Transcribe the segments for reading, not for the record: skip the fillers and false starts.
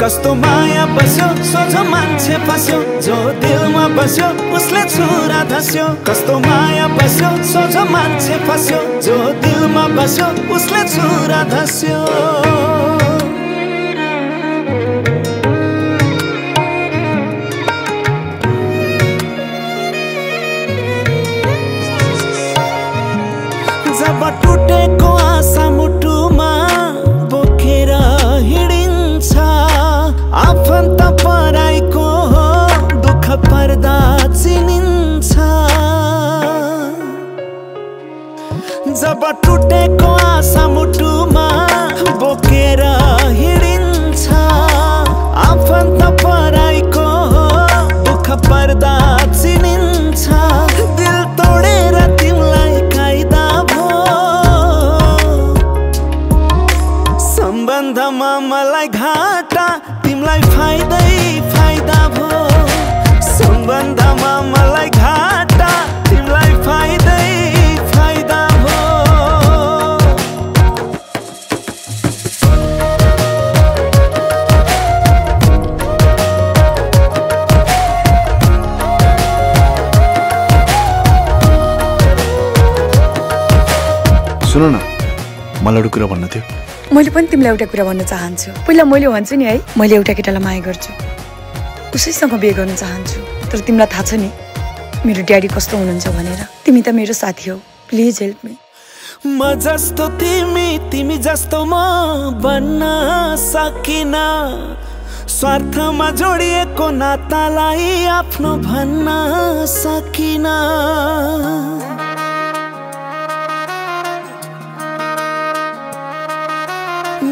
कस्तो माया बस्यो सोझो मान्छे फस्यो जो दिलमा बस्यो उसले छुरा धस्यो कस्तो माया बस्यो सोझो मान्छे फस्यो जो दिलमा बस्यो उसले छुरा धस्यो जब टुटेको आशा मुटुमा बोकेर हिँडिन्छ आफन्त पराइको दुःख पर्दा चिनिन्छ जब टुटेको आशा मुटुमा बोकेर हिँडिन्छ आफन्त पराइको दुःख पर्दा चिनिन्छ दिल तोडेर तिमीलाई कायदा भो सम्बन्धमा मलाई घाटा तिमीलाई फाइदा भो सम्बन्धमा मलाई घाटा तिमीलाई फाइदा भो सुन न मलाई एउटा कुरा भन्नु थियो मैले पनि तिमीलाई एउटा कुरा भन्न चाहन्छु पहिला मैले भन्छु नि है मैले एउटा केटालाई माया गर्छु उसैसँग बिहे गर्न चाहन्छु तर तिमीलाई थाहा छ नि मेरो ड्याडी कस्तो हुनुहुन्छ भनेर तिमी त मेरो साथी हौ प्लिज हेल्प मी म जस्तो तिमी जस्तो म बन्न सकिन स्वार्थमा जोडिएको नातालाई आफ्नो भन्न सकिन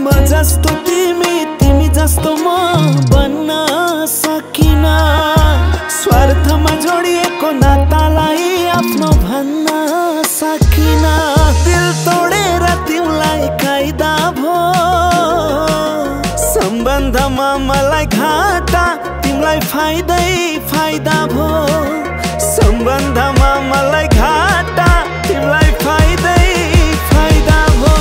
म जस्तो तिमी जस्तो म बन्न सकिन स्वार्थमा जोडिएको नातालाई आफ्नो भन्न सकिन दिल तोडेर तिमीलाई कायदा भो सम्बन्धमा मलाई घाटा तिमीलाई फाइदा भो सम्बन्धमा मलाई घाटा तिमीलाई फाइदा भो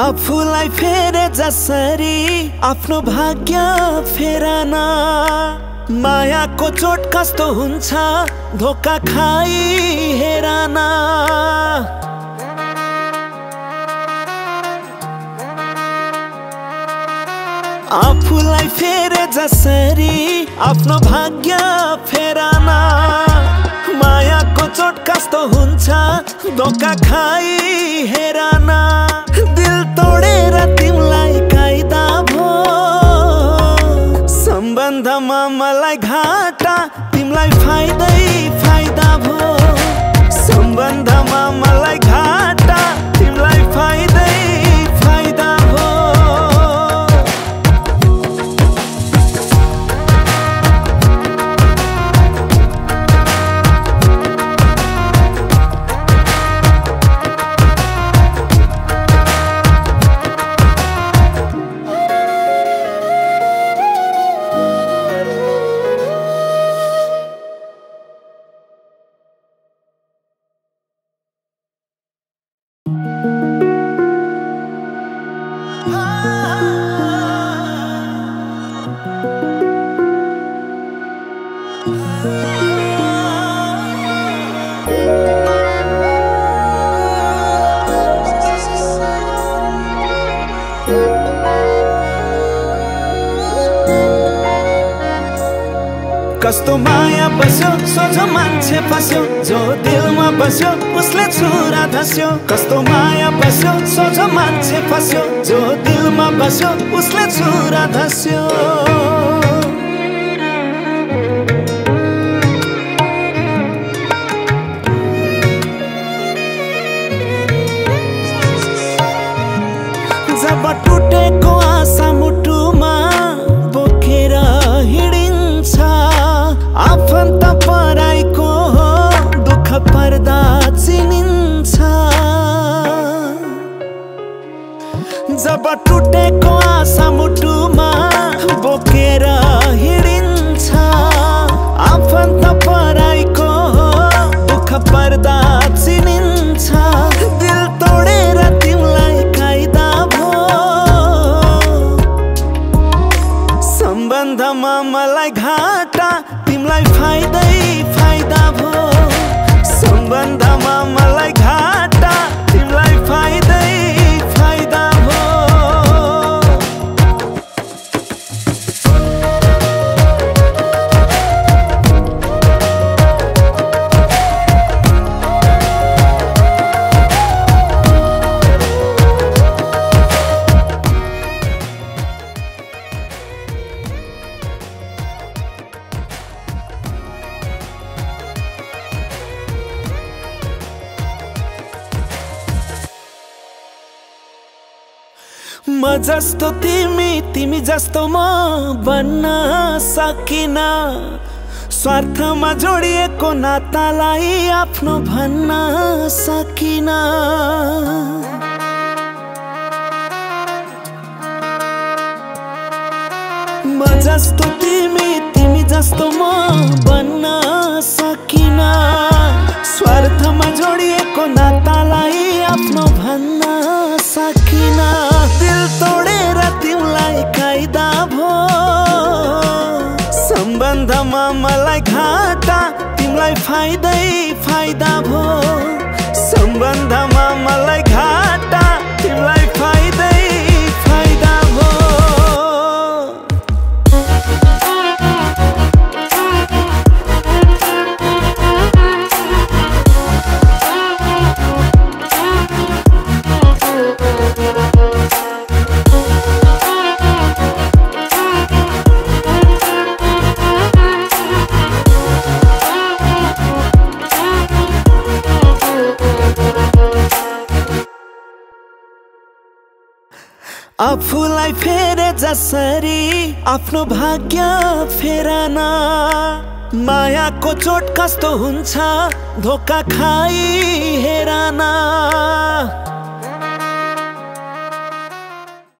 आफूलाई फेरे जसरी आफ्नो भाग्य फेरन मायाको चोट कस्तो हुन्छ धोका खाई हेरन आफूलाई फेरे जसरी आफ्नो भाग्य फेरन मायाको चोट कस्तो हुन्छ धोका खाई हेरन दिल तोडेर तिमीलाई कायदा भो सम्बन्धमा मलाई घाटा तिमीलाई फाइदा भो सम्बन्धमा मलाई घाटा तिमीलाई फाइदा भो कस्तो माया बस्यो सोझो मान्छे फस्यो जो दिलमा बस्यो उसले छुरा धस्यो कस्तो माया बस्यो सोझो मान्छे फस्यो जो दिलमा बस्यो उसले छुरा धस्यो जब टुटेको आशा मुटुमा बोकेर हिँडिन्छ पर्दा चिनिन्छ दिल तोडेर तिमीलाई कायदा भो सम्बन्धमा मलाई घाटा तिमीलाई फाइदै फाइदा भो सम्बन्धमा मलाई घाटा तिमीलाई फाइदै फाइदा भो म जस्तो तिमी तिमी जस्तो म बन्न सकिन स्वार्थमा जोडिएको नातालाई आफ्नो भन्न सकिन म जस्तो तिमी तिमी जस्तो म बन्न सकिन स्वार्थमा जोडिएको नातालाई आफ्नो भन्न सकिन दिल तोडेर तिमीलाई कायदा भो सम्बन्धमा मलाई घाटा तिमीलाई फाइदै फाइदा भो सम्बन्धमा मलाई घाटा तिमीलाई फाइदै फाइदा भो आफूलाई फेरे जसरी आफ्नो भाग्य फेरन मायाको चोट कस्तो हुन्छ धोका खाई हेरन